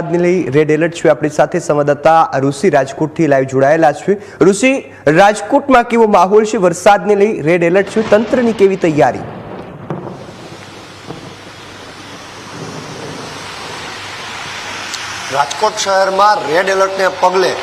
વરસાદને લઈ red alert છે। આપણી સાથે સંવાદદાતા ઋષિ રાજકોટથી લાઈવ જોડાયેલા છે। ઋષિ, રાજકોટમાં કેવો માહોલ છે? વરસાદને લઈ રેડ એલર્ટ છે, તંત્રની કેવી તૈયારી? રાજકોટ શહેરમાં રેડ એલર્ટને પગલે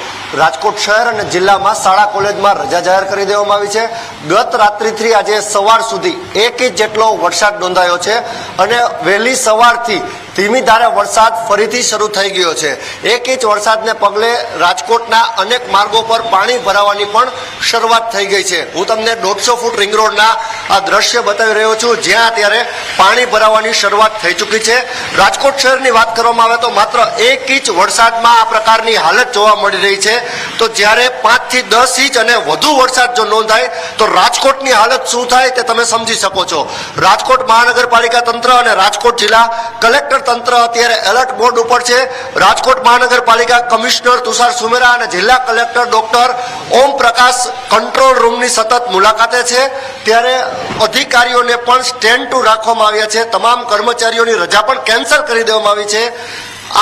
રાજકોટ શહેર અને જિલ્લામાં શાળા કોલેજમાં રજા જાહેર કરી દેવામાં આવી છે। ગત રાત્રિથી આજે સવાર સુધી 1 ઇંચ જેટલો વરસાદ નોંધાયો છે અને વહેલી સવારથી ધીમી ધારે વરસાદ ફરીથી શરૂ થઈ ગયો છે। 1 ઇંચ વરસાદને પગલે રાજકોટના અનેક માર્ગો પર પાણી ભરાવાની પણ શરૂઆત થઈ ગઈ છે। હું તમને 150 ફૂટ રિંગ રોડના આ દ્રશ્ય બતાવી રહ્યો છું, જ્યાં અત્યારે પાણી ભરાવાની શરૂઆત થઈ ચૂકી છે। રાજકોટ શહેરની વાત કરવામાં આવે તો માત્ર 1 ઇંચ વરસાદમાં આ પ્રકારની હાલત જોવા મળી રહી છે। તો જ્યારે 5 થી 10 ઇંચ અને વધુ વરસાદ જો નોંધાય તો રાજકોટની હાલત શું થાય તે તમે સમજી શકો છો। રાજકોટ મહાનગરપાલિકા તંત્ર અને રાજકોટ જિલ્લા કલેક્ટર તંત્ર અત્યારે એલર્ટ મોડ ઉપર છે। રાજકોટ મહાનગરપાલિકા કમિશનર તુષાર સુમેરા અને જિલ્લા collector doctor Om Prakash control રૂમની સતત મુલાકાતે છે। ત્યારે અધિકારીઓને પણ સ્ટેન્ડ ટુ રાખવામાં આવ્યા છે। તમામ કર્મચારીઓની રજા પણ કેન્સલ કરી દેવામાં આવી છે।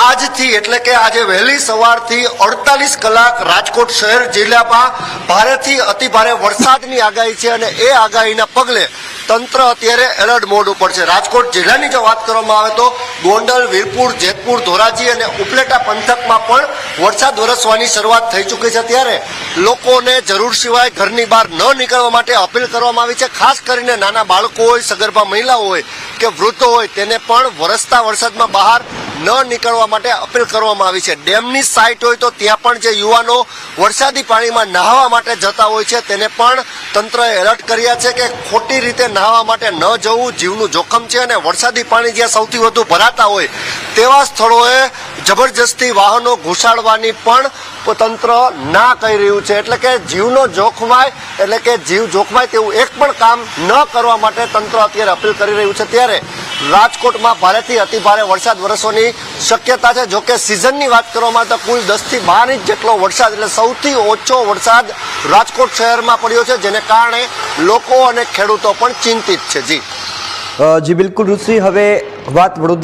આજથી એટલે કે આજે વહેલી સવારથી 48 કલાક રાજકોટ શહેર જિલ્લામાં ભારેથી અતિભારે વરસાદની આગાહી છે અને એ આગાહીના પગલે તંત્ર અત્યારે એલર્ટ મોડ ઉપર છે। રાજકોટ જિલ્લાની જો વાત કરવામાં આવે તો ગોંડલ, વીરપુર, જેતપુર, ધોરાજી અને ઉપલેટા પંથકમાં પણ વરસાદ વરસવાની શરૂઆત થઈ ચૂકી છે। ત્યારે લોકોને જરૂર સિવાય ઘરની બહાર ન નીકળવા માટે અપીલ કરવામાં આવી છે। ખાસ કરીને નાના બાળકો હોય, સગર્ભા મહિલાઓ હોય કે વૃદ્ધો હોય, તેને પણ વરસતા વરસાદમાં બહાર ન નીકળવા માટે અપીલ કરવામાં આવી છે। ડેમની સાઇટ હોય તો ત્યાં પણ જે યુવાનો વરસાદી પાણીમાં નહાવા માટે જતા હોય છે તેને પણ તંત્રએ એલર્ટ કર્યા છે કે ખોટી રીતે નહાવા માટે ન જવું, જીવનું જોખમ છે અને વરસાદી પાણી જ્યાં સૌથી વધુ ભરાતા હોય તેવા સ્થળોએ જબરજસ્તી વાહનો ઘુસાડવાની પણ તંત્ર ના કહી રહ્યું છે। એટલે કે જીવનો જોખમાય એટલે કે જીવ જોખમાય તેવું એક પણ કામ ન કરવા માટે તંત્ર અત્યારે અપીલ કરી રહ્યું છે। ત્યારે રાજકોટમાં ભારેથી અતિભારે વરસાદ વરસવાની શક્યતા છે। જોકે સિઝનની વાત કરવામાં તો કુલ 10 થી 12 ઇંચ જેટલો વરસાદ એટલે સૌથી ઓછો વરસાદ રાજકોટ શહેરમાં પડ્યો છે, જેને કારણે લોકો અને ખેડૂતો પણ ચિંતિત છે। જી બિલકુલ ઋષિ, હવે વાત વડોદરા